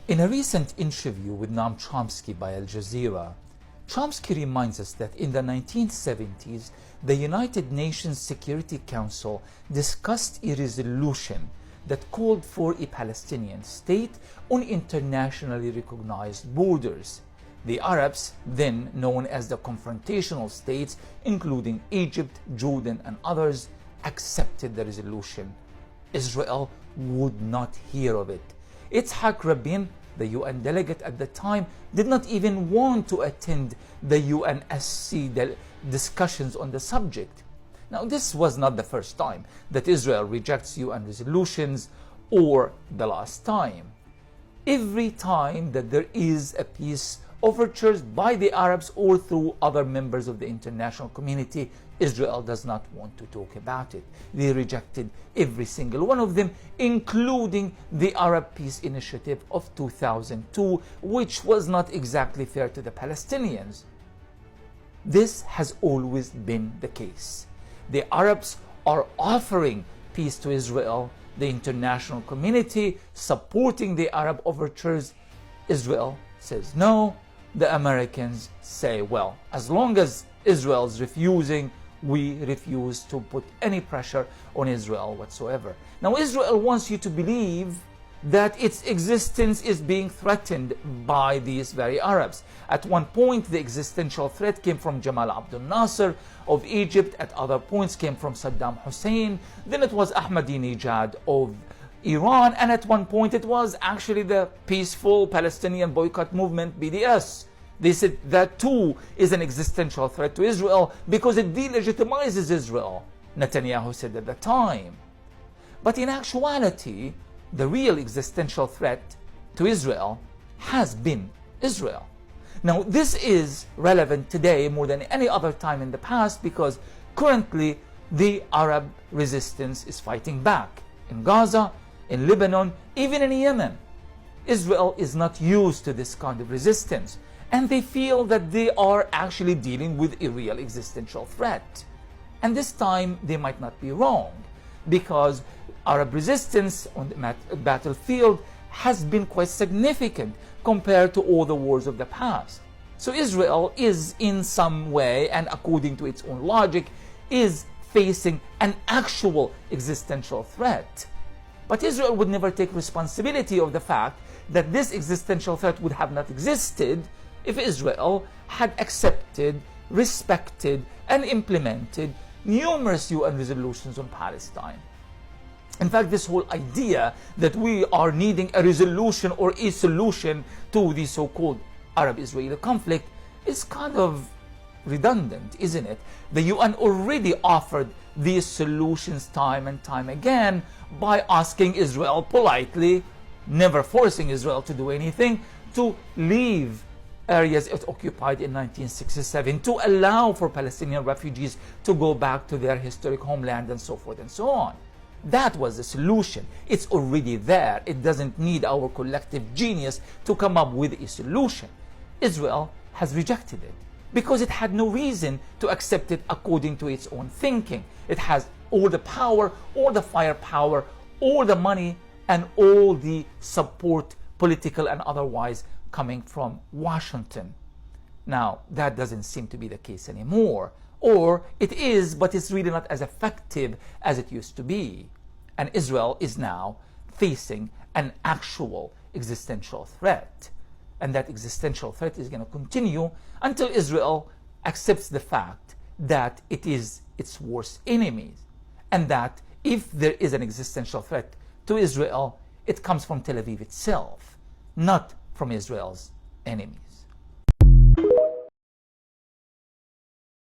In a recent interview with Noam Chomsky by Al Jazeera, Chomsky reminds us that in the 1970s, the United Nations Security Council discussed a resolution that called for a Palestinian state on internationally recognized borders. The Arabs, then known as the confrontational states, including Egypt, Jordan, and others, accepted the resolution. Israel would not hear of it. Itzhak Rabin, the UN delegate at the time, did not even want to attend the UNSC discussions on the subject. Now, this was not the first time that Israel rejects UN resolutions or the last time. Every time that there is a peace overtures by the Arabs or through other members of the international community, Israel does not want to talk about it. They rejected every single one of them, including the Arab Peace Initiative of 2002, which was not exactly fair to the Palestinians. This has always been the case. The Arabs are offering peace to Israel, the international community supporting the Arab overtures. Israel says no. The Americans say, well, as long as Israel's refusing, we refuse to put any pressure on Israel whatsoever. Now, Israel wants you to believe that its existence is being threatened by these very Arabs. At one point, the existential threat came from Jamal Abdel Nasser of Egypt. At other points, came from Saddam Hussein. Then it was Ahmadinejad of Iran, and at one point it was actually the peaceful Palestinian boycott movement, BDS. They said that too is an existential threat to Israel because it delegitimizes Israel, Netanyahu said at the time. But in actuality, the real existential threat to Israel has been Israel. Now, this is relevant today more than any other time in the past because currently the Arab resistance is fighting back in Gaza, in Lebanon, even in Yemen. Israel is not used to this kind of resistance, and they feel that they are actually dealing with a real existential threat. And this time they might not be wrong, because Arab resistance on the battlefield has been quite significant compared to all the wars of the past. So Israel is in some way, and according to its own logic, is facing an actual existential threat. But Israel would never take responsibility of the fact that this existential threat would have not existed if Israel had accepted, respected, and implemented numerous UN resolutions on Palestine. In fact, this whole idea that we are needing a resolution or a solution to the so-called Arab-Israeli conflict is kind of redundant, isn't it? The UN already offered these solutions time and time again by asking Israel politely, never forcing Israel to do anything, to leave areas it occupied in 1967, to allow for Palestinian refugees to go back to their historic homeland, and so forth and so on. That was the solution. It's already there. It doesn't need our collective genius to come up with a solution. Israel has rejected it because it had no reason to accept it according to its own thinking. It has all the power, all the firepower, all the money, and all the support, political and otherwise, coming from Washington. Now, that doesn't seem to be the case anymore. Or it is, but it's really not as effective as it used to be. And Israel is now facing an actual existential threat. And that existential threat is going to continue until Israel accepts the fact that it is its worst enemy. And that if there is an existential threat to Israel, it comes from Tel Aviv itself, not from Israel's enemies.